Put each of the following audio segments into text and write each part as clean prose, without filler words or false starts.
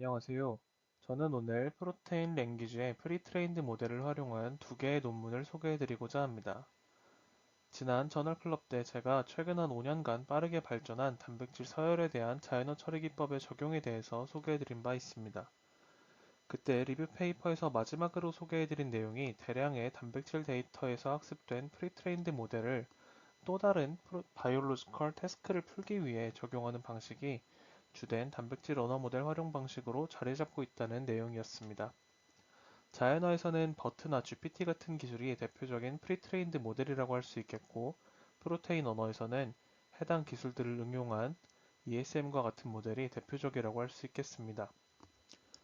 안녕하세요. 저는 오늘 프로테인 랭귀지의 프리트레인드 모델을 활용한 두 개의 논문을 소개해드리고자 합니다. 지난 저널클럽 때 제가 최근 한 5년간 빠르게 발전한 단백질 서열에 대한 자연어 처리 기법의 적용에 대해서 소개해드린 바 있습니다. 그때 리뷰 페이퍼에서 마지막으로 소개해드린 내용이 대량의 단백질 데이터에서 학습된 프리트레인드 모델을 또 다른 바이올로지컬 태스크를 풀기 위해 적용하는 방식이 주된 단백질 언어 모델 활용 방식으로 자리 잡고 있다는 내용이었습니다. 자연어에서는 버트나 GPT 같은 기술이 대표적인 프리트레인드 모델이라고 할 수 있겠고, 프로테인 언어에서는 해당 기술들을 응용한 ESM과 같은 모델이 대표적이라고 할 수 있겠습니다.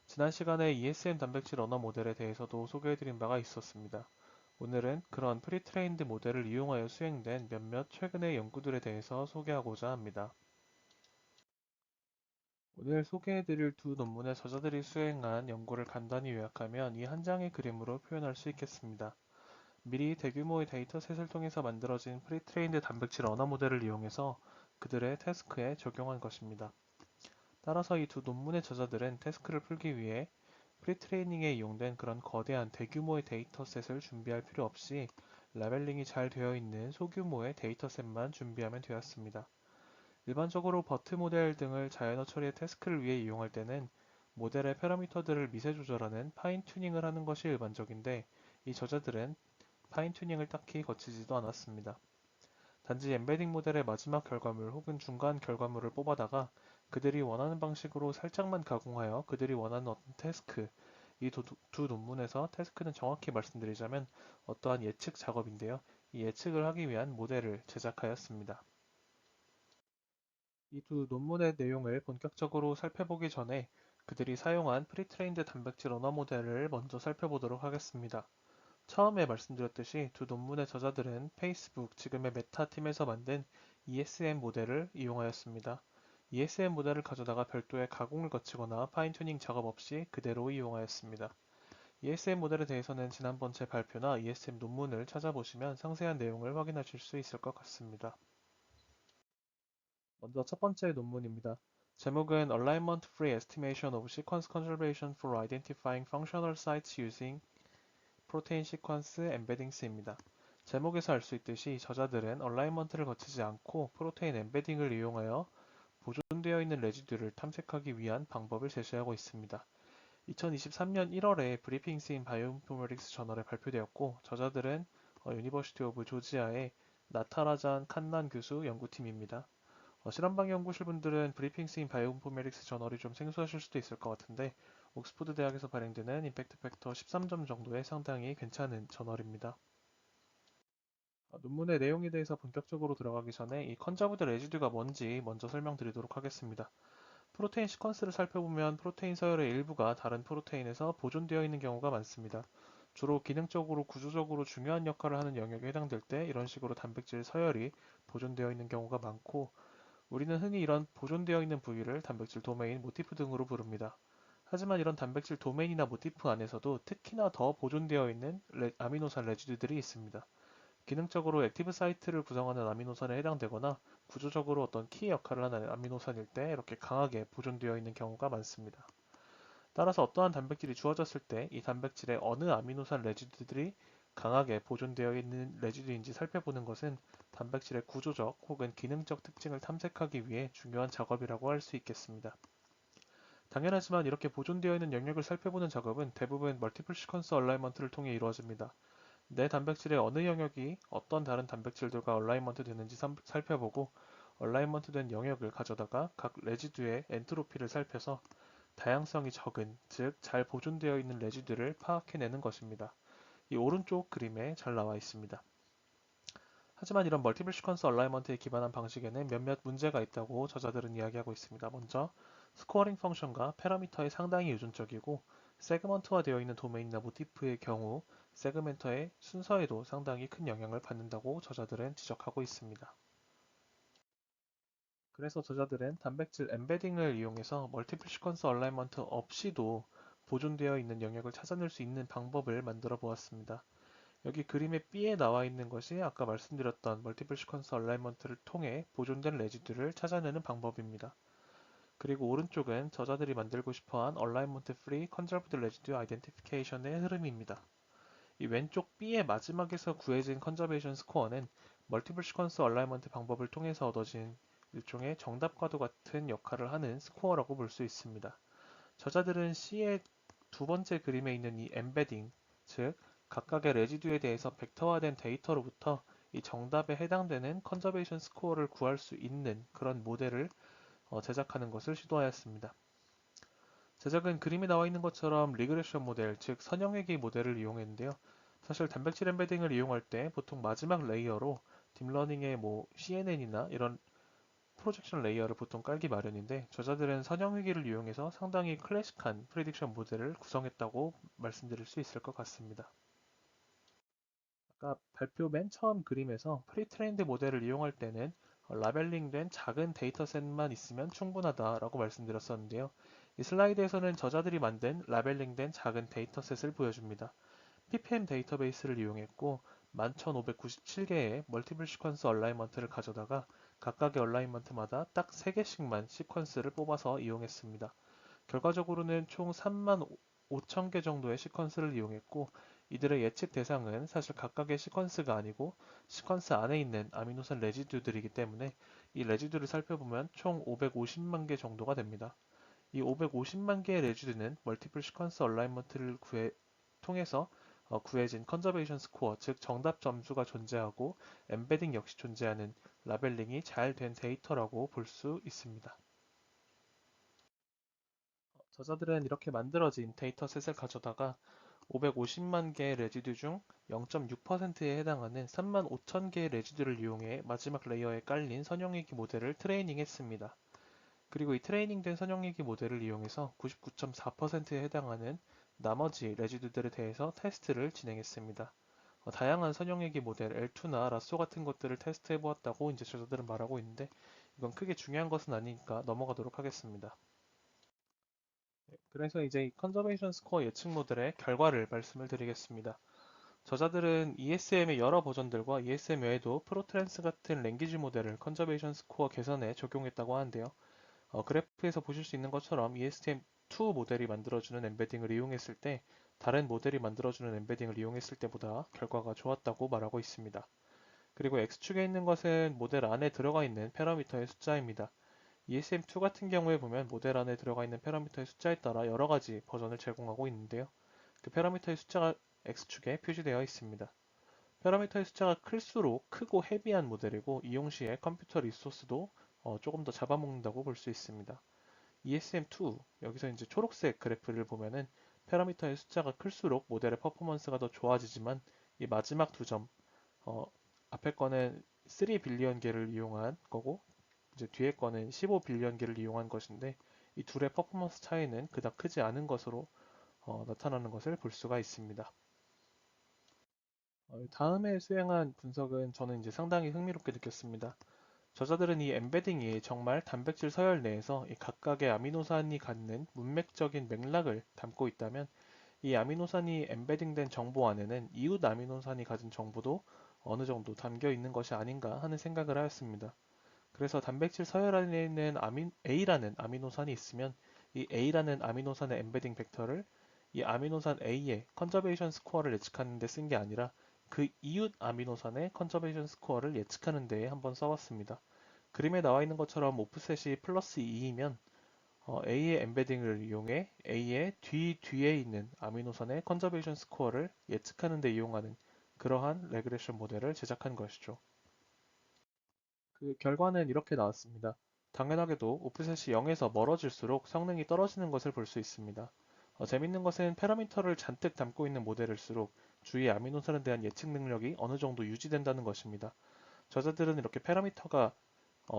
지난 시간에 ESM 단백질 언어 모델에 대해서도 소개해드린 바가 있었습니다. 오늘은 그런 프리트레인드 모델을 이용하여 수행된 몇몇 최근의 연구들에 대해서 소개하고자 합니다. 오늘 소개해드릴 두 논문의 저자들이 수행한 연구를 간단히 요약하면 이 한 장의 그림으로 표현할 수 있겠습니다. 미리 대규모의 데이터셋을 통해서 만들어진 프리트레인드 단백질 언어 모델을 이용해서 그들의 태스크에 적용한 것입니다. 따라서 이 두 논문의 저자들은 태스크를 풀기 위해 프리트레이닝에 이용된 그런 거대한 대규모의 데이터셋을 준비할 필요 없이 라벨링이 잘 되어 있는 소규모의 데이터셋만 준비하면 되었습니다. 일반적으로 버트 모델 등을 자연어 처리의 태스크를 위해 이용할 때는 모델의 파라미터들을 미세 조절하는 파인 튜닝을 하는 것이 일반적인데, 이 저자들은 파인 튜닝을 딱히 거치지도 않았습니다. 단지 엠베딩 모델의 마지막 결과물 혹은 중간 결과물을 뽑아다가 그들이 원하는 방식으로 살짝만 가공하여 그들이 원하는 어떤 태스크, 이 두 논문에서 태스크는 정확히 말씀드리자면 어떠한 예측 작업인데요. 이 예측을 하기 위한 모델을 제작하였습니다. 이 두 논문의 내용을 본격적으로 살펴보기 전에 그들이 사용한 프리트레인드 단백질 언어 모델을 먼저 살펴보도록 하겠습니다. 처음에 말씀드렸듯이 두 논문의 저자들은 페이스북, 지금의 메타 팀에서 만든 ESM 모델을 이용하였습니다. ESM 모델을 가져다가 별도의 가공을 거치거나 파인튜닝 작업 없이 그대로 이용하였습니다. ESM 모델에 대해서는 지난번 제 발표나 ESM 논문을 찾아보시면 상세한 내용을 확인하실 수 있을 것 같습니다. 먼저 첫 번째 논문입니다. 제목은 Alignment Free Estimation of Sequence Conservation for Identifying Functional Sites Using Protein Sequence Embeddings입니다. 제목에서 알 수 있듯이 저자들은 얼라이먼트를 거치지 않고 프로테인 엠베딩을 이용하여 보존되어 있는 레지듀를 탐색하기 위한 방법을 제시하고 있습니다. 2023년 1월에 브리핑스 인 바이오인포메틱스 저널에 발표되었고, 저자들은 유니버시티 오브 조지아의 나타라잔 칸난 교수 연구팀입니다. 실험방 연구실 분들은 브리핑스 인 바이오인포메틱스 저널이 좀 생소하실 수도 있을 것 같은데, 옥스포드 대학에서 발행되는 임팩트 팩터 13점 정도의 상당히 괜찮은 저널입니다. 논문의 내용에 대해서 본격적으로 들어가기 전에 이 컨저브드 레지듀가 뭔지 먼저 설명드리도록 하겠습니다. 프로테인 시퀀스를 살펴보면 프로테인 서열의 일부가 다른 프로테인에서 보존되어 있는 경우가 많습니다. 주로 기능적으로 구조적으로 중요한 역할을 하는 영역에 해당될 때 이런 식으로 단백질 서열이 보존되어 있는 경우가 많고, 우리는 흔히 이런 보존되어 있는 부위를 단백질 도메인, 모티프 등으로 부릅니다. 하지만 이런 단백질 도메인이나 모티프 안에서도 특히나 더 보존되어 있는 아미노산 레지듀들이 있습니다. 기능적으로 액티브 사이트를 구성하는 아미노산에 해당되거나 구조적으로 어떤 키 역할을 하는 아미노산일 때 이렇게 강하게 보존되어 있는 경우가 많습니다. 따라서 어떠한 단백질이 주어졌을 때 이 단백질의 어느 아미노산 레지듀들이 강하게 보존되어 있는 레지듀인지 살펴보는 것은 단백질의 구조적 혹은 기능적 특징을 탐색하기 위해 중요한 작업이라고 할 수 있겠습니다. 당연하지만 이렇게 보존되어 있는 영역을 살펴보는 작업은 대부분 멀티플 시퀀스 얼라이먼트를 통해 이루어집니다. 내 단백질의 어느 영역이 어떤 다른 단백질들과 얼라이먼트 되는지 살펴보고, 얼라이먼트 된 영역을 가져다가 각 레지듀의 엔트로피를 살펴서 다양성이 적은, 즉 잘 보존되어 있는 레지듀를 파악해내는 것입니다. 이 오른쪽 그림에 잘 나와 있습니다. 하지만 이런 멀티플 시퀀스 얼라이먼트에 기반한 방식에는 몇몇 문제가 있다고 저자들은 이야기하고 있습니다. 먼저, 스코어링 펑션과 파라미터에 상당히 의존적이고, 세그먼트화 되어 있는 도메인이나 모티프의 경우 세그멘터의 순서에도 상당히 큰 영향을 받는다고 저자들은 지적하고 있습니다. 그래서 저자들은 단백질 엠베딩을 이용해서 멀티플 시퀀스 얼라이먼트 없이도 보존되어 있는 영역을 찾아낼 수 있는 방법을 만들어 보았습니다. 여기 그림의 B에 나와 있는 것이 아까 말씀드렸던 멀티플 시퀀스 얼라이먼트를 통해 보존된 레지듀를 찾아내는 방법입니다. 그리고 오른쪽은 저자들이 만들고 싶어한 얼라이먼트 프리 컨저브드 레지듀 아이덴티피케이션의 흐름입니다. 이 왼쪽 B의 마지막에서 구해진 컨저베이션 스코어는 멀티플 시퀀스 얼라이먼트 방법을 통해서 얻어진 일종의 정답과도 같은 역할을 하는 스코어라고 볼 수 있습니다. 저자들은 C의 두 번째 그림에 있는 이 엠베딩, 즉 각각의 레지듀에 대해서 벡터화된 데이터로부터 이 정답에 해당되는 컨저베이션 스코어를 구할 수 있는 그런 모델을 제작하는 것을 시도하였습니다. 제작은 그림에 나와 있는 것처럼 리그레션 모델, 즉 선형외기 모델을 이용했는데요. 사실 단백질 엠베딩을 이용할 때 보통 마지막 레이어로 딥러닝의 CNN이나 이런 프로젝션 레이어를 보통 깔기 마련인데 저자들은 선형외기를 이용해서 상당히 클래식한 프리딕션 모델을 구성했다고 말씀드릴 수 있을 것 같습니다. 아까 발표 맨 처음 그림에서 프리트레인드 모델을 이용할 때는 라벨링된 작은 데이터셋만 있으면 충분하다라고 말씀드렸었는데요. 이 슬라이드에서는 저자들이 만든 라벨링된 작은 데이터셋을 보여줍니다. ppm 데이터베이스를 이용했고 11,597개의 멀티플 시퀀스 얼라이먼트를 가져다가 각각의 얼라이먼트마다 딱 3개씩만 시퀀스를 뽑아서 이용했습니다. 결과적으로는 총 3만 5천 개 정도의 시퀀스를 이용했고 이들의 예측 대상은 사실 각각의 시퀀스가 아니고 시퀀스 안에 있는 아미노산 레지듀들이기 때문에 이 레지듀를 살펴보면 총 550만 개 정도가 됩니다. 이 550만 개의 레지듀는 멀티플 시퀀스 얼라이먼트를 통해서 구해진 컨저베이션 스코어, 즉 정답 점수가 존재하고 엠베딩 역시 존재하는 라벨링이 잘 된 데이터라고 볼 수 있습니다. 저자들은 이렇게 만들어진 데이터셋을 가져다가 550만 개의 레지듀 중 0.6%에 해당하는 3만 5천 개의 레지듀를 이용해 마지막 레이어에 깔린 선형외기 모델을 트레이닝했습니다. 그리고 이 트레이닝된 선형외기 모델을 이용해서 99.4%에 해당하는 나머지 레지듀들에 대해서 테스트를 진행했습니다. 다양한 선형외기 모델 L2나 라쏘 같은 것들을 테스트해 보았다고 이제 저자들은 말하고 있는데 이건 크게 중요한 것은 아니니까 넘어가도록 하겠습니다. 그래서 이제 이 컨저베이션 스코어 예측 모델의 결과를 말씀을 드리겠습니다. 저자들은 ESM의 여러 버전들과 ESM 외에도 프로트랜스 같은 랭귀지 모델을 컨저베이션 스코어 개선에 적용했다고 하는데요. 그래프에서 보실 수 있는 것처럼 ESM2 모델이 만들어주는 엠베딩을 이용했을 때 다른 모델이 만들어주는 엠베딩을 이용했을 때보다 결과가 좋았다고 말하고 있습니다. 그리고 X축에 있는 것은 모델 안에 들어가 있는 파라미터의 숫자입니다. ESM2 같은 경우에 보면 모델 안에 들어가 있는 파라미터의 숫자에 따라 여러 가지 버전을 제공하고 있는데요. 그 파라미터의 숫자가 X축에 표시되어 있습니다. 파라미터의 숫자가 클수록 크고 헤비한 모델이고 이용 시에 컴퓨터 리소스도 조금 더 잡아먹는다고 볼 수 있습니다. ESM2 여기서 이제 초록색 그래프를 보면은 파라미터의 숫자가 클수록 모델의 퍼포먼스가 더 좋아지지만 이 마지막 두 점, 앞에 거는 3 빌리언 개를 이용한 거고 이제 뒤에 거는 15 빌리언 개를 이용한 것인데 이 둘의 퍼포먼스 차이는 그닥 크지 않은 것으로 나타나는 것을 볼 수가 있습니다. 다음에 수행한 분석은 저는 이제 상당히 흥미롭게 느꼈습니다. 저자들은 이 엠베딩이 정말 단백질 서열 내에서 이 각각의 아미노산이 갖는 문맥적인 맥락을 담고 있다면 이 아미노산이 엠베딩된 정보 안에는 이웃 아미노산이 가진 정보도 어느 정도 담겨 있는 것이 아닌가 하는 생각을 하였습니다. 그래서 단백질 서열 안에 있는 A라는 아미노산이 있으면 이 A라는 아미노산의 엠베딩 벡터를 이 아미노산 A의 컨저베이션 스코어를 예측하는 데 쓴 게 아니라 그 이웃 아미노산의 컨저베이션 스코어를 예측하는 데에 한번 써봤습니다. 그림에 나와 있는 것처럼 오프셋이 플러스 2이면 A의 엠베딩을 이용해 A의 뒤에 있는 아미노산의 컨저베이션 스코어를 예측하는 데 이용하는 그러한 레그레션 모델을 제작한 것이죠. 그 결과는 이렇게 나왔습니다. 당연하게도 오프셋이 0에서 멀어질수록 성능이 떨어지는 것을 볼 수 있습니다. 재밌는 것은 파라미터를 잔뜩 담고 있는 모델일수록 주위의 아미노산에 대한 예측 능력이 어느 정도 유지된다는 것입니다. 저자들은 이렇게 파라미터가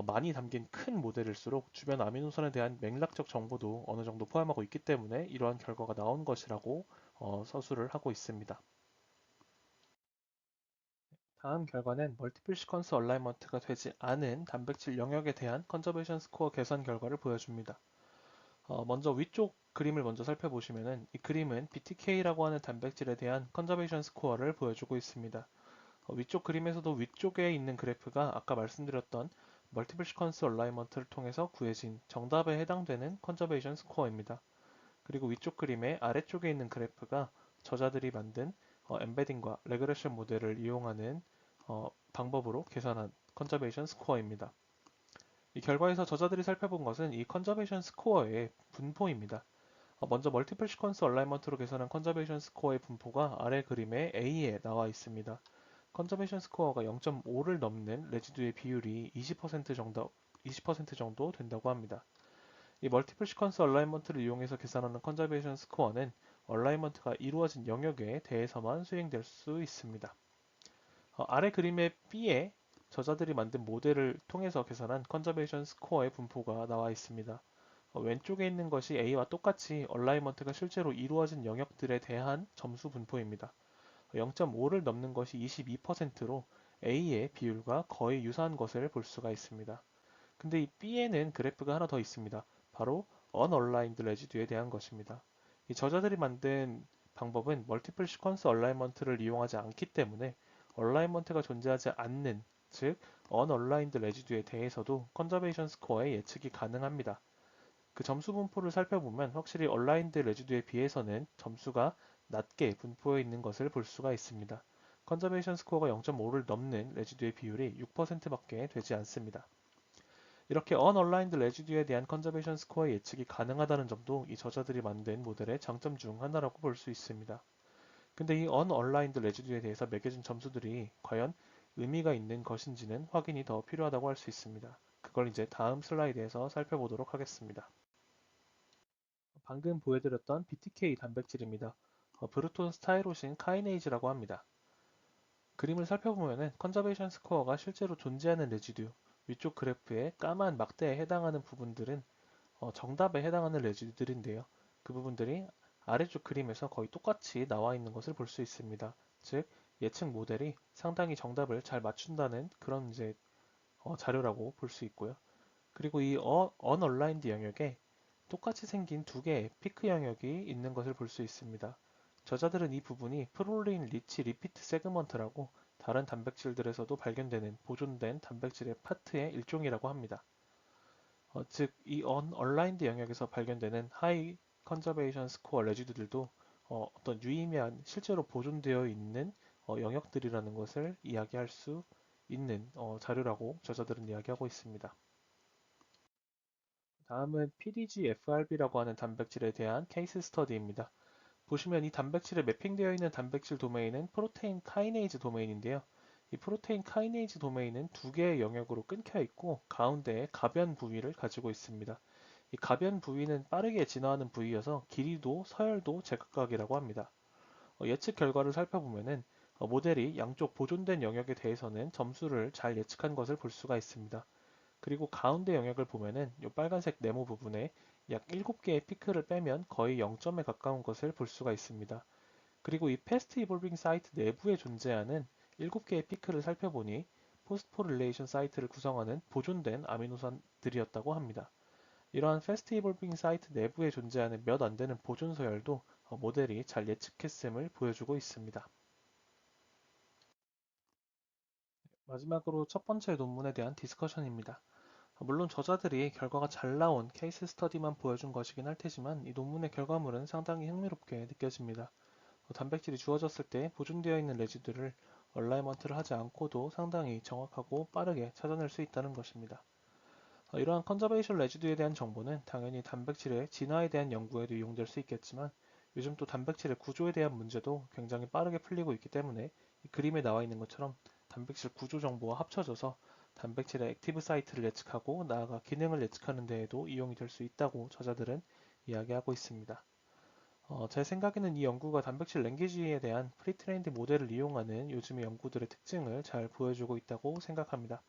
많이 담긴 큰 모델일수록 주변 아미노산에 대한 맥락적 정보도 어느 정도 포함하고 있기 때문에 이러한 결과가 나온 것이라고 서술을 하고 있습니다. 다음 결과는 멀티플 시퀀스 얼라이먼트가 되지 않은 단백질 영역에 대한 컨저베이션 스코어 개선 결과를 보여줍니다. 먼저 위쪽 그림을 먼저 살펴보시면은 이 그림은 BTK라고 하는 단백질에 대한 컨저베이션 스코어를 보여주고 있습니다. 위쪽 그림에서도 위쪽에 있는 그래프가 아까 말씀드렸던 멀티플 시퀀스 얼라이먼트를 통해서 구해진 정답에 해당되는 컨저베이션 스코어입니다. 그리고 위쪽 그림의 아래쪽에 있는 그래프가 저자들이 만든 엠베딩과 레그레션 모델을 이용하는 방법으로 계산한 컨저베이션 스코어입니다. 이 결과에서 저자들이 살펴본 것은 이 컨저베이션 스코어의 분포입니다. 먼저 멀티플 시퀀스 얼라이먼트로 계산한 컨저베이션 스코어의 분포가 아래 그림의 A에 나와 있습니다. 컨저베이션 스코어가 0.5를 넘는 레지듀의 비율이 20% 정도 된다고 합니다. 이 멀티플 시퀀스 얼라이먼트를 이용해서 계산하는 컨저베이션 스코어는 얼라이먼트가 이루어진 영역에 대해서만 수행될 수 있습니다. 아래 그림의 B에 저자들이 만든 모델을 통해서 계산한 컨저베이션 스코어의 분포가 나와 있습니다. 왼쪽에 있는 것이 A와 똑같이 얼라이먼트가 실제로 이루어진 영역들에 대한 점수 분포입니다. 0.5를 넘는 것이 22%로 A의 비율과 거의 유사한 것을 볼 수가 있습니다. 근데 이 B에는 그래프가 하나 더 있습니다. 바로 unaligned residue에 대한 것입니다. 이 저자들이 만든 방법은 멀티플 시퀀스 얼라이먼트를 이용하지 않기 때문에 얼라이먼트가 존재하지 않는, 즉 unaligned residue에 대해서도 컨저베이션 스코어의 예측이 가능합니다. 그 점수 분포를 살펴보면 확실히 얼라인드 레지듀에 비해서는 점수가 낮게 분포해 있는 것을 볼 수가 있습니다. 컨저베이션 스코어가 0.5를 넘는 레지듀의 비율이 6%밖에 되지 않습니다. 이렇게 unaligned 레지듀에 대한 컨저베이션 스코어의 예측이 가능하다는 점도 이 저자들이 만든 모델의 장점 중 하나라고 볼 수 있습니다. 근데 이 unaligned 레지듀에 대해서 매겨진 점수들이 과연 의미가 있는 것인지는 확인이 더 필요하다고 할 수 있습니다. 그걸 이제 다음 슬라이드에서 살펴보도록 하겠습니다. 방금 보여드렸던 BTK 단백질입니다. 브루톤 스타이로신 카이네이즈라고 합니다. 그림을 살펴보면 컨저베이션 스코어가 실제로 존재하는 레지듀, 위쪽 그래프의 까만 막대에 해당하는 부분들은 정답에 해당하는 레지듀들인데요. 그 부분들이 아래쪽 그림에서 거의 똑같이 나와 있는 것을 볼 수 있습니다. 즉, 예측 모델이 상당히 정답을 잘 맞춘다는 그런 이제 자료라고 볼 수 있고요. 그리고 이 unaligned 영역에 똑같이 생긴 두 개의 피크 영역이 있는 것을 볼 수 있습니다. 저자들은 이 부분이 프롤린 리치 리피트 세그먼트라고 다른 단백질들에서도 발견되는 보존된 단백질의 파트의 일종이라고 합니다. 즉, 이 unaligned 영역에서 발견되는 하이 컨저베이션 스코어 레지두들도 어떤 유의미한 실제로 보존되어 있는 영역들이라는 것을 이야기할 수 있는 자료라고 저자들은 이야기하고 있습니다. 다음은 PDGFRB라고 하는 단백질에 대한 케이스 스터디입니다. 보시면 이 단백질에 매핑되어 있는 단백질 도메인은 프로테인 카이네이즈 도메인인데요. 이 프로테인 카이네이즈 도메인은 두 개의 영역으로 끊겨 있고 가운데에 가변 부위를 가지고 있습니다. 이 가변 부위는 빠르게 진화하는 부위여서 길이도 서열도 제각각이라고 합니다. 예측 결과를 살펴보면은 모델이 양쪽 보존된 영역에 대해서는 점수를 잘 예측한 것을 볼 수가 있습니다. 그리고 가운데 영역을 보면은 이 빨간색 네모 부분에 약 7개의 피크를 빼면 거의 0점에 가까운 것을 볼 수가 있습니다. 그리고 이 패스트 이볼빙 사이트 내부에 존재하는 7개의 피크를 살펴보니 포스포릴레이션 사이트를 구성하는 보존된 아미노산들이었다고 합니다. 이러한 패스트 이볼빙 사이트 내부에 존재하는 몇 안 되는 보존 서열도 모델이 잘 예측했음을 보여주고 있습니다. 마지막으로 첫 번째 논문에 대한 디스커션입니다. 물론 저자들이 결과가 잘 나온 케이스 스터디만 보여준 것이긴 할 테지만 이 논문의 결과물은 상당히 흥미롭게 느껴집니다. 단백질이 주어졌을 때 보존되어 있는 레지두를 얼라이먼트를 하지 않고도 상당히 정확하고 빠르게 찾아낼 수 있다는 것입니다. 이러한 컨저베이션 레지두에 대한 정보는 당연히 단백질의 진화에 대한 연구에도 이용될 수 있겠지만 요즘 또 단백질의 구조에 대한 문제도 굉장히 빠르게 풀리고 있기 때문에 이 그림에 나와 있는 것처럼 단백질 구조 정보와 합쳐져서 단백질의 액티브 사이트를 예측하고 나아가 기능을 예측하는 데에도 이용이 될 수 있다고 저자들은 이야기하고 있습니다. 제 생각에는 이 연구가 단백질 랭귀지에 대한 프리트레인드 모델을 이용하는 요즘의 연구들의 특징을 잘 보여주고 있다고 생각합니다.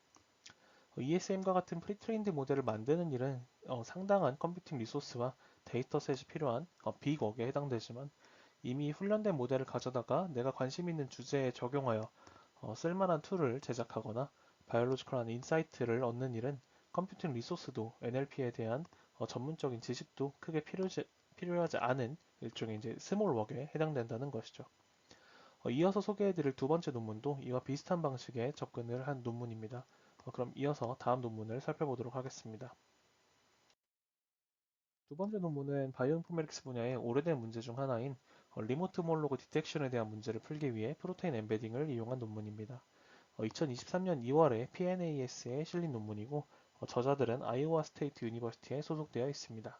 ESM과 같은 프리트레인드 모델을 만드는 일은 상당한 컴퓨팅 리소스와 데이터셋이 필요한 빅웍에 해당되지만 이미 훈련된 모델을 가져다가 내가 관심 있는 주제에 적용하여 쓸만한 툴을 제작하거나 바이올로지컬한 인사이트를 얻는 일은 컴퓨팅 리소스도 NLP에 대한 전문적인 지식도 크게 필요하지 않은 일종의 이제 스몰 웍에 해당된다는 것이죠. 이어서 소개해드릴 두 번째 논문도 이와 비슷한 방식의 접근을 한 논문입니다. 그럼 이어서 다음 논문을 살펴보도록 하겠습니다. 두 번째 논문은 바이오인포메틱스 분야의 오래된 문제 중 하나인 리모트 홈올로그 디텍션에 대한 문제를 풀기 위해 프로테인 엠베딩을 이용한 논문입니다. 2023년 2월에 PNAS에 실린 논문이고 저자들은 아이오와 스테이트 유니버시티에 소속되어 있습니다.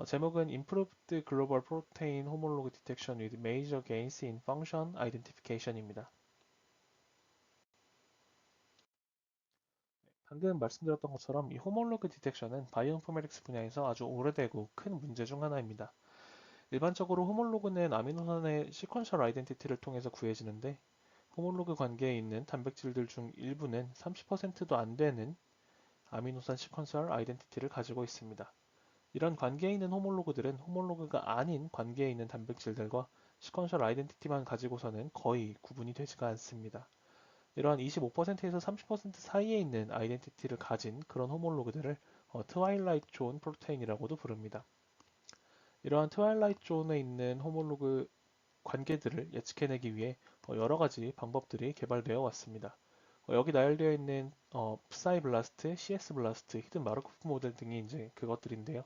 제목은 Improved Global Protein Homologue Detection with Major Gains in Function Identification입니다. 방금 말씀드렸던 것처럼 이 호몰로그 디텍션은 바이오인포메틱스 분야에서 아주 오래되고 큰 문제 중 하나입니다. 일반적으로 호몰로그는 아미노산의 시퀀셜 아이덴티티를 통해서 구해지는데 호몰로그 관계에 있는 단백질들 중 일부는 30%도 안 되는 아미노산 시퀀셜 아이덴티티를 가지고 있습니다. 이런 관계에 있는 호몰로그들은 호몰로그가 아닌 관계에 있는 단백질들과 시퀀셜 아이덴티티만 가지고서는 거의 구분이 되지가 않습니다. 이러한 25%에서 30% 사이에 있는 아이덴티티를 가진 그런 호몰로그들을 트와일라이트 존 프로테인이라고도 부릅니다. 이러한 트와일라이트 존에 있는 호몰로그 관계들을 예측해내기 위해 여러 가지 방법들이 개발되어 왔습니다. 여기 나열되어 있는 프사이 블라스트, CS 블라스트, 히든 마르코프 모델 등이 이제 그것들인데요.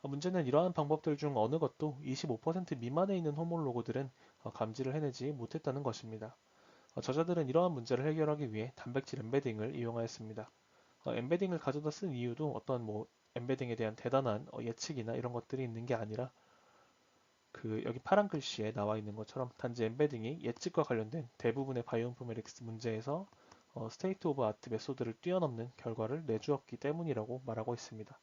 문제는 이러한 방법들 중 어느 것도 25% 미만에 있는 호몰로그들은 감지를 해내지 못했다는 것입니다. 저자들은 이러한 문제를 해결하기 위해 단백질 엠베딩을 이용하였습니다. 엠베딩을 가져다 쓴 이유도 어떤 엠베딩에 대한 대단한 예측이나 이런 것들이 있는 게 아니라 여기 파란 글씨에 나와 있는 것처럼 단지 엠베딩이 예측과 관련된 대부분의 바이오인포메틱스 문제에서 스테이트 오브 아트 메소드를 뛰어넘는 결과를 내주었기 때문이라고 말하고 있습니다.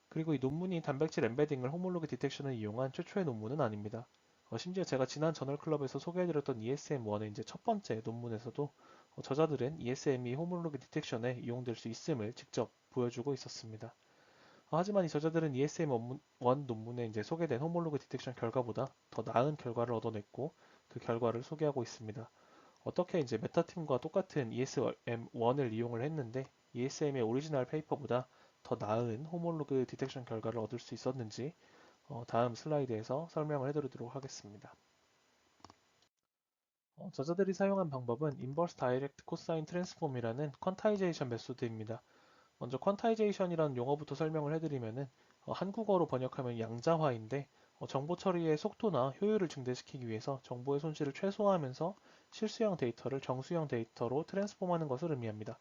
그리고 이 논문이 단백질 엠베딩을 호몰로그 디텍션을 이용한 최초의 논문은 아닙니다. 심지어 제가 지난 저널클럽에서 소개해드렸던 ESM1의 이제 첫 번째 논문에서도 저자들은 ESM이 호몰로그 디텍션에 이용될 수 있음을 직접 보여주고 있었습니다. 하지만 이 저자들은 ESM1 논문에 이제 소개된 호몰로그 디텍션 결과보다 더 나은 결과를 얻어냈고 그 결과를 소개하고 있습니다. 어떻게 이제 메타팀과 똑같은 ESM1을 이용을 했는데 ESM의 오리지널 페이퍼보다 더 나은 호몰로그 디텍션 결과를 얻을 수 있었는지 다음 슬라이드에서 설명을 해드리도록 하겠습니다. 저자들이 사용한 방법은 인버스 다이렉트 코사인 트랜스폼이라는 퀀타이제이션 메소드입니다. 먼저 퀀타이제이션이라는 용어부터 설명을 해드리면은 한국어로 번역하면 양자화인데 정보 처리의 속도나 효율을 증대시키기 위해서 정보의 손실을 최소화하면서 실수형 데이터를 정수형 데이터로 트랜스폼하는 것을 의미합니다.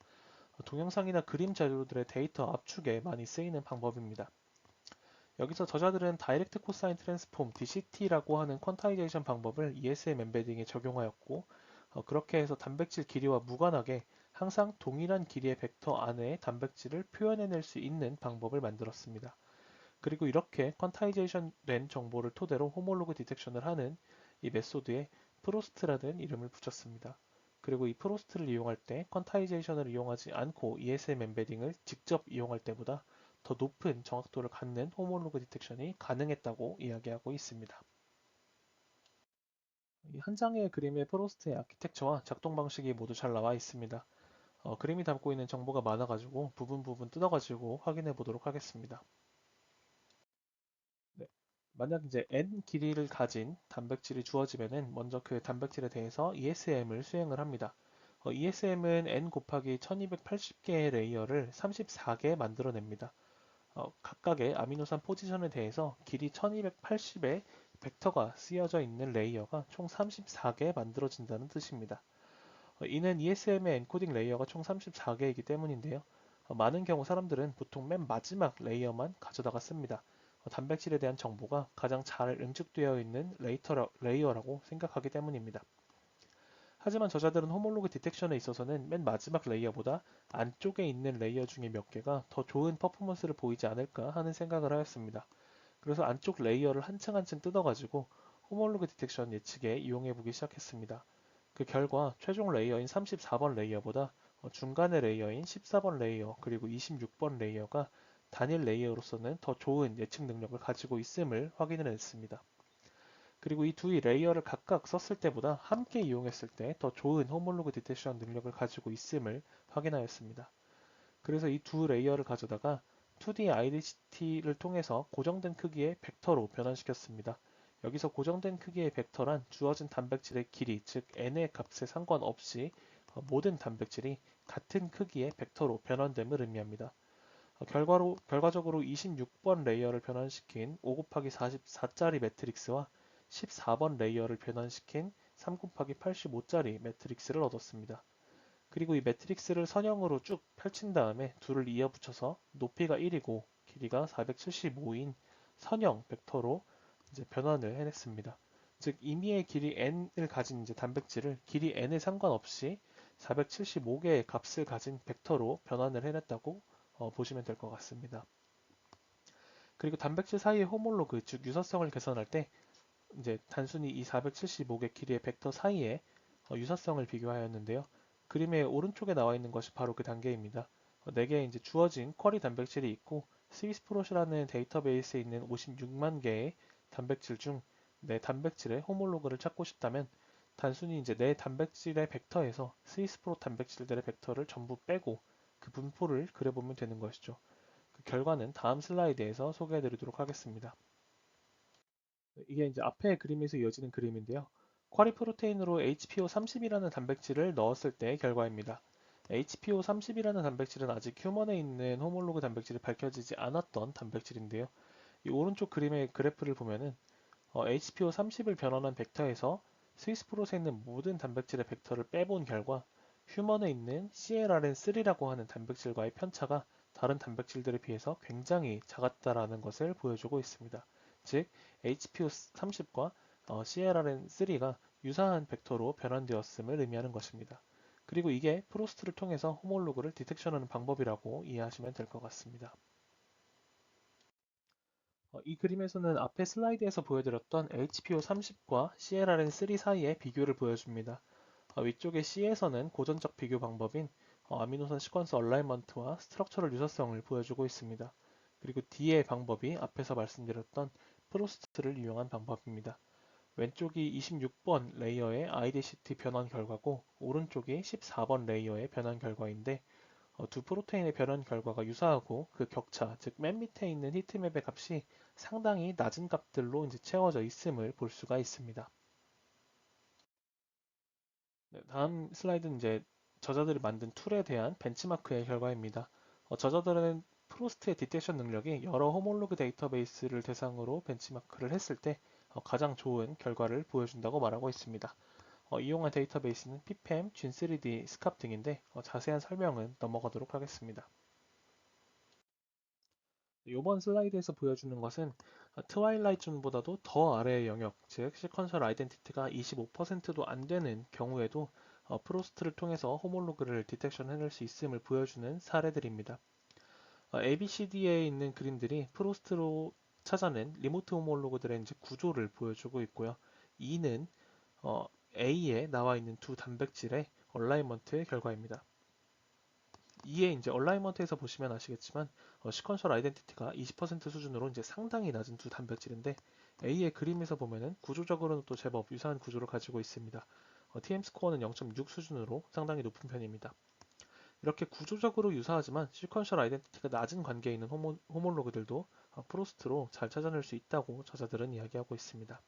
동영상이나 그림 자료들의 데이터 압축에 많이 쓰이는 방법입니다. 여기서 저자들은 다이렉트 코사인 트랜스폼 DCT라고 하는 퀀타이제이션 방법을 ESM 엠베딩에 적용하였고 그렇게 해서 단백질 길이와 무관하게 항상 동일한 길이의 벡터 안에 단백질을 표현해낼 수 있는 방법을 만들었습니다. 그리고 이렇게 퀀타이제이션 된 정보를 토대로 호몰로그 디텍션을 하는 이 메소드에 프로스트라는 이름을 붙였습니다. 그리고 이 프로스트를 이용할 때 퀀타이제이션을 이용하지 않고 ESM 엠베딩을 직접 이용할 때보다 더 높은 정확도를 갖는 호몰로그 디텍션이 가능했다고 이야기하고 있습니다. 이 한 장의 그림의 프로스트의 아키텍처와 작동 방식이 모두 잘 나와 있습니다. 그림이 담고 있는 정보가 많아가지고 부분 뜯어가지고 확인해 보도록 하겠습니다. 네. 만약 이제 n 길이를 가진 단백질이 주어지면은 먼저 그 단백질에 대해서 ESM을 수행을 합니다. ESM은 n 곱하기 1280개의 레이어를 34개 만들어냅니다. 각각의 아미노산 포지션에 대해서 길이 1280의 벡터가 쓰여져 있는 레이어가 총 34개 만들어진다는 뜻입니다. 이는 ESM의 엔코딩 레이어가 총 34개이기 때문인데요. 많은 경우 사람들은 보통 맨 마지막 레이어만 가져다가 씁니다. 단백질에 대한 정보가 가장 잘 응축되어 있는 레이어라고 생각하기 때문입니다. 하지만 저자들은 호몰로그 디텍션에 있어서는 맨 마지막 레이어보다 안쪽에 있는 레이어 중에 몇 개가 더 좋은 퍼포먼스를 보이지 않을까 하는 생각을 하였습니다. 그래서 안쪽 레이어를 한층 한층 뜯어가지고 호몰로그 디텍션 예측에 이용해보기 시작했습니다. 그 결과 최종 레이어인 34번 레이어보다 중간의 레이어인 14번 레이어 그리고 26번 레이어가 단일 레이어로서는 더 좋은 예측 능력을 가지고 있음을 확인을 했습니다. 그리고 이 두 레이어를 각각 썼을 때보다 함께 이용했을 때 더 좋은 호몰로그 디텍션 능력을 가지고 있음을 확인하였습니다. 그래서 이 두 레이어를 가져다가 2D IDCT를 통해서 고정된 크기의 벡터로 변환시켰습니다. 여기서 고정된 크기의 벡터란 주어진 단백질의 길이, 즉 n의 값에 상관없이 모든 단백질이 같은 크기의 벡터로 변환됨을 의미합니다. 결과적으로 26번 레이어를 변환시킨 5 곱하기 44짜리 매트릭스와 14번 레이어를 변환시킨 3 곱하기 85짜리 매트릭스를 얻었습니다. 그리고 이 매트릭스를 선형으로 쭉 펼친 다음에 둘을 이어 붙여서 높이가 1이고 길이가 475인 선형 벡터로 이제 변환을 해냈습니다. 즉 임의의 길이 n을 가진 이제 단백질을 길이 n에 상관없이 475개의 값을 가진 벡터로 변환을 해냈다고 보시면 될 것 같습니다. 그리고 단백질 사이의 호몰로그, 즉 유사성을 계산할 때 이제 단순히 이 475개 길이의 벡터 사이에 유사성을 비교하였는데요. 그림의 오른쪽에 나와 있는 것이 바로 그 단계입니다. 4개의 이제 주어진 쿼리 단백질이 있고 스위스프롯이라는 데이터베이스에 있는 56만 개의 단백질 중 내 단백질의 호몰로그를 찾고 싶다면 단순히 이제 내 단백질의 벡터에서 스위스프롯 단백질들의 벡터를 전부 빼고 그 분포를 그려보면 되는 것이죠. 그 결과는 다음 슬라이드에서 소개해 드리도록 하겠습니다. 이게 이제 앞에 그림에서 이어지는 그림인데요. 쿼리 프로테인으로 HPO30이라는 단백질을 넣었을 때의 결과입니다. HPO30이라는 단백질은 아직 휴먼에 있는 호몰로그 단백질이 밝혀지지 않았던 단백질인데요. 이 오른쪽 그림의 그래프를 보면은 HPO30을 변환한 벡터에서 스위스프롯에 있는 모든 단백질의 벡터를 빼본 결과 휴먼에 있는 CLRN3라고 하는 단백질과의 편차가 다른 단백질들에 비해서 굉장히 작았다라는 것을 보여주고 있습니다. 즉, HPO30과 CLRN3가 유사한 벡터로 변환되었음을 의미하는 것입니다. 그리고 이게 프로스트를 통해서 호몰로그를 디텍션하는 방법이라고 이해하시면 될 것 같습니다. 이 그림에서는 앞에 슬라이드에서 보여드렸던 HPO30과 CLRN3 사이의 비교를 보여줍니다. 위쪽의 C에서는 고전적 비교 방법인 아미노산 시퀀스 얼라이먼트와 스트럭처럴 유사성을 보여주고 있습니다. 그리고 D의 방법이 앞에서 말씀드렸던 프로스트를 이용한 방법입니다. 왼쪽이 26번 레이어의 IDCT 변환 결과고 오른쪽이 14번 레이어의 변환 결과인데 두 프로테인의 변환 결과가 유사하고 그 격차, 즉 맨 밑에 있는 히트맵의 값이 상당히 낮은 값들로 이제 채워져 있음을 볼 수가 있습니다. 네, 다음 슬라이드는 이제 저자들이 만든 툴에 대한 벤치마크의 결과입니다. 저자들은 프로스트의 디텍션 능력이 여러 호몰로그 데이터베이스를 대상으로 벤치마크를 했을 때 가장 좋은 결과를 보여준다고 말하고 있습니다. 이용한 데이터베이스는 PPEM, Gin3D, SCAP 등인데 자세한 설명은 넘어가도록 하겠습니다. 이번 슬라이드에서 보여주는 것은 트와일라이트 존보다도 더 아래의 영역, 즉 시퀀셜 아이덴티티가 25%도 안 되는 경우에도 프로스트를 통해서 호몰로그를 디텍션 해낼 수 있음을 보여주는 사례들입니다. ABCD에 있는 그림들이 프로스트로 찾아낸 리모트 호몰로그들의 이제 구조를 보여주고 있고요. E는 A에 나와 있는 두 단백질의 얼라이먼트의 결과입니다. 이에 이제 얼라이먼트에서 보시면 아시겠지만 시퀀셜 아이덴티티가 20% 수준으로 이제 상당히 낮은 두 단백질인데 A의 그림에서 보면은 구조적으로는 또 제법 유사한 구조를 가지고 있습니다. TM 스코어는 0.6 수준으로 상당히 높은 편입니다. 이렇게 구조적으로 유사하지만 시퀀셜 아이덴티티가 낮은 관계에 있는 호몰로그들도 프로스트로 잘 찾아낼 수 있다고 저자들은 이야기하고 있습니다.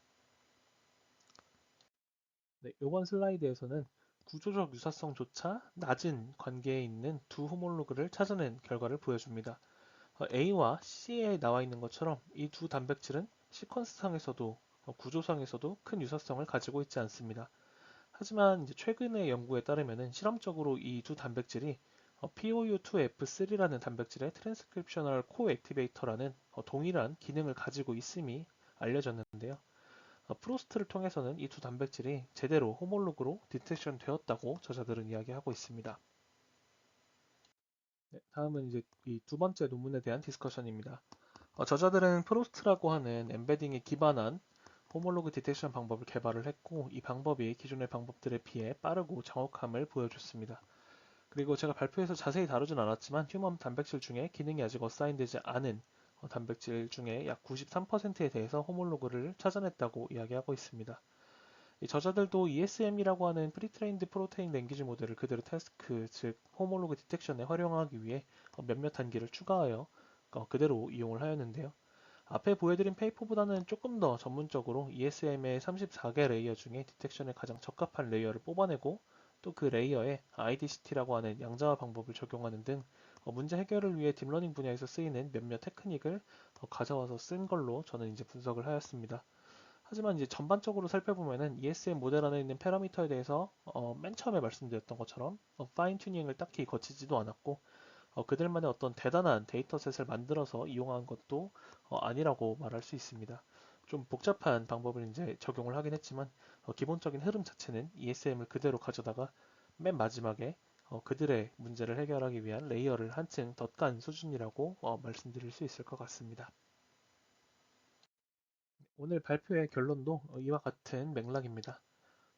네, 이번 슬라이드에서는 구조적 유사성조차 낮은 관계에 있는 두 호몰로그를 찾아낸 결과를 보여줍니다. A와 C에 나와 있는 것처럼 이 두 단백질은 시퀀스상에서도 구조상에서도 큰 유사성을 가지고 있지 않습니다. 하지만 이제 최근의 연구에 따르면 실험적으로 이 두 단백질이 POU2F3라는 단백질의 트랜스크립셔널 코액티베이터라는 동일한 기능을 가지고 있음이 알려졌는데요. 프로스트를 통해서는 이 두 단백질이 제대로 호몰로그로 디텍션 되었다고 저자들은 이야기하고 있습니다. 네, 다음은 이제 이 두 번째 논문에 대한 디스커션입니다. 저자들은 프로스트라고 하는 엠베딩에 기반한 호몰로그 디텍션 방법을 개발을 했고 이 방법이 기존의 방법들에 비해 빠르고 정확함을 보여줬습니다. 그리고 제가 발표에서 자세히 다루진 않았지만 휴먼 단백질 중에 기능이 아직 어사인되지 않은 단백질 중에 약 93%에 대해서 호몰로그를 찾아냈다고 이야기하고 있습니다. 이 저자들도 ESM이라고 하는 프리트레인드 프로테인 랭귀지 모델을 그대로 태스크, 즉 호몰로그 디텍션에 활용하기 위해 몇몇 단계를 추가하여 그대로 이용을 하였는데요. 앞에 보여드린 페이퍼보다는 조금 더 전문적으로 ESM의 34개 레이어 중에 디텍션에 가장 적합한 레이어를 뽑아내고 또 그 레이어에 IDCT라고 하는 양자화 방법을 적용하는 등 문제 해결을 위해 딥러닝 분야에서 쓰이는 몇몇 테크닉을 가져와서 쓴 걸로 저는 이제 분석을 하였습니다. 하지만 이제 전반적으로 살펴보면은 ESM 모델 안에 있는 파라미터에 대해서 맨 처음에 말씀드렸던 것처럼 파인 튜닝을 딱히 거치지도 않았고 그들만의 어떤 대단한 데이터셋을 만들어서 이용한 것도 아니라고 말할 수 있습니다. 좀 복잡한 방법을 이제 적용을 하긴 했지만 기본적인 흐름 자체는 ESM을 그대로 가져다가 맨 마지막에 그들의 문제를 해결하기 위한 레이어를 한층 덧간 수준이라고 말씀드릴 수 있을 것 같습니다. 오늘 발표의 결론도 이와 같은 맥락입니다.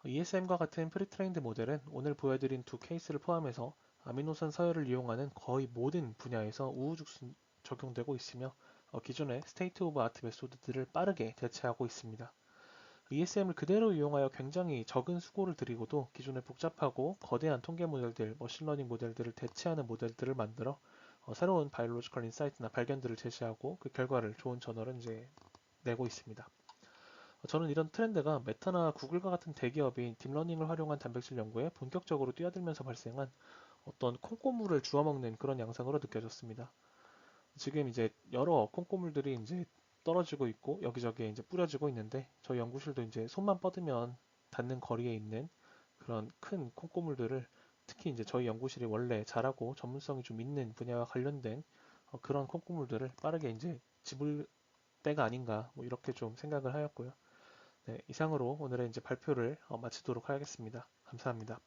ESM과 같은 프리트레인드 모델은 오늘 보여드린 두 케이스를 포함해서 아미노산 서열을 이용하는 거의 모든 분야에서 우후죽순 적용되고 있으며 기존의 스테이트 오브 아트 메소드들을 빠르게 대체하고 있습니다. ESM을 그대로 이용하여 굉장히 적은 수고를 들이고도 기존의 복잡하고 거대한 통계 모델들, 머신러닝 모델들을 대체하는 모델들을 만들어 새로운 바이올로지컬 인사이트나 발견들을 제시하고 그 결과를 좋은 저널을 이제 내고 있습니다. 저는 이런 트렌드가 메타나 구글과 같은 대기업이 딥러닝을 활용한 단백질 연구에 본격적으로 뛰어들면서 발생한 어떤 콩고물을 주워먹는 그런 양상으로 느껴졌습니다. 지금 이제 여러 콩고물들이 이제 떨어지고 있고 여기저기에 이제 뿌려지고 있는데 저희 연구실도 이제 손만 뻗으면 닿는 거리에 있는 그런 큰 콩고물들을 특히 이제 저희 연구실이 원래 잘하고 전문성이 좀 있는 분야와 관련된 그런 콩고물들을 빠르게 이제 집을 때가 아닌가 뭐 이렇게 좀 생각을 하였고요. 네, 이상으로 오늘의 이제 발표를 마치도록 하겠습니다. 감사합니다.